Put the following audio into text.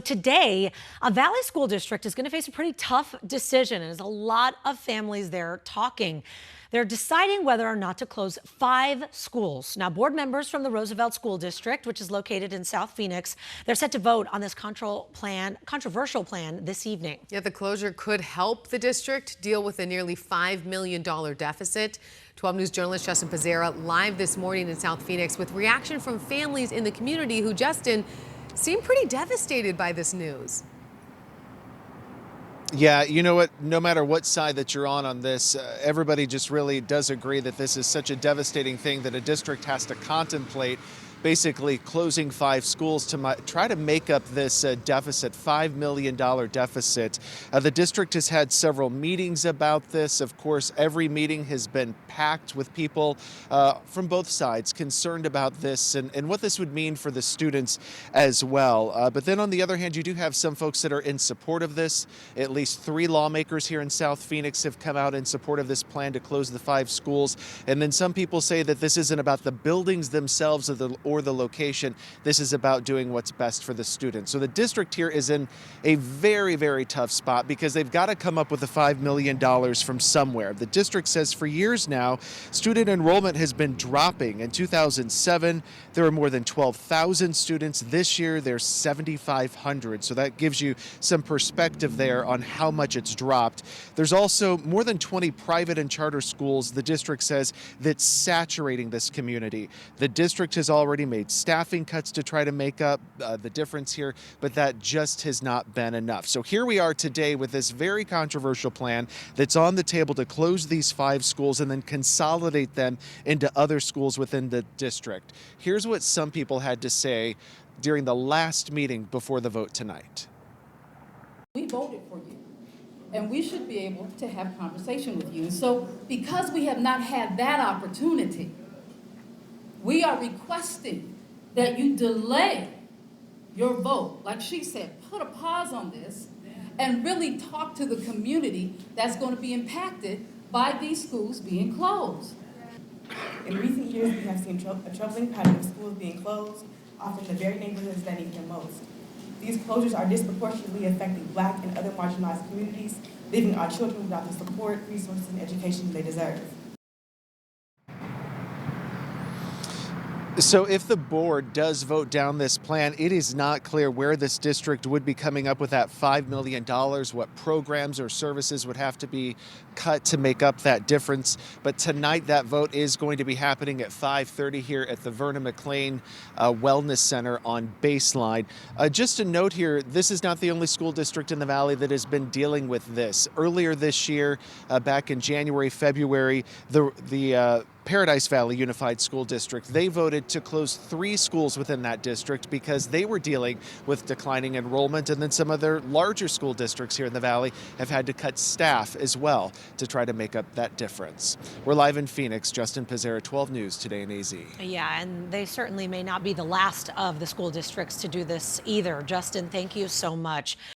Today, a Valley School District is going to face a pretty tough decision, and there's a lot of families there talking. They're deciding whether or not to close 5 schools. Now, board members from the Roosevelt School District, which is located in South Phoenix, they're set to vote on this controversial plan this evening. Yeah, the closure could help the district deal with a nearly $5 million deficit. 12 News journalist Justin Pizzera live this morning in South Phoenix with reaction from families in the community who, Justin, seem pretty devastated by this news. Yeah, you know what? No matter what side that you're on this, everybody just really does agree that this is such a devastating thing that a district has to contemplate, basically closing 5 schools to try to make up this deficit, $5 million deficit. The district has had several meetings about this. Of course, every meeting has been packed with people from both sides concerned about this and what this would mean for the students as well. But then on the other hand, you do have some folks that are in support of this. At least 3 lawmakers here in South Phoenix have come out in support of this plan to close the 5 schools. And then some people say that this isn't about the buildings themselves or the location. This is about doing what's best for the students. So the district here is in a very, very tough spot because they've got to come up with the $5 million from somewhere. The district says for years now, student enrollment has been dropping. In 2007, there were more than 12,000 students. This year, there's 7,500. So that gives you some perspective there on how much it's dropped. There's also more than 20 private and charter schools, the district says, that's saturating this community. The district has already made staffing cuts to try to make up the difference here, but that just has not been enough. So here we are today with this very controversial plan that's on the table to close these 5 schools and then consolidate them into other schools within the district. Here's what some people had to say during the last meeting before the vote tonight. We voted for you, and we should be able to have conversation with you. So because we have not had that opportunity, we are requesting that you delay your vote. Like she said, put a pause on this and really talk to the community that's going to be impacted by these schools being closed. In recent years, we have seen a troubling pattern of schools being closed, often in the very neighborhoods that need them most. These closures are disproportionately affecting Black and other marginalized communities, leaving our children without the support, resources, and education they deserve. So if the board does vote down this plan, it is not clear where this district would be coming up with that $5 million, what programs or services would have to be cut to make up that difference. But tonight, that vote is going to be happening at 5:30 here at the Vernon McLean Wellness Center on Baseline. Just a note here, this is not the only school district in the Valley that has been dealing with this. Earlier this year, back in January, February, the Paradise Valley Unified School District, they voted to close 3 schools within that district because they were dealing with declining enrollment. And then some other larger school districts here in the Valley have had to cut staff as well to try to make up that difference. We're live in Phoenix. Justin Pizzera, 12 News Today in AZ. Yeah, and they certainly may not be the last of the school districts to do this either. Justin, thank you so much.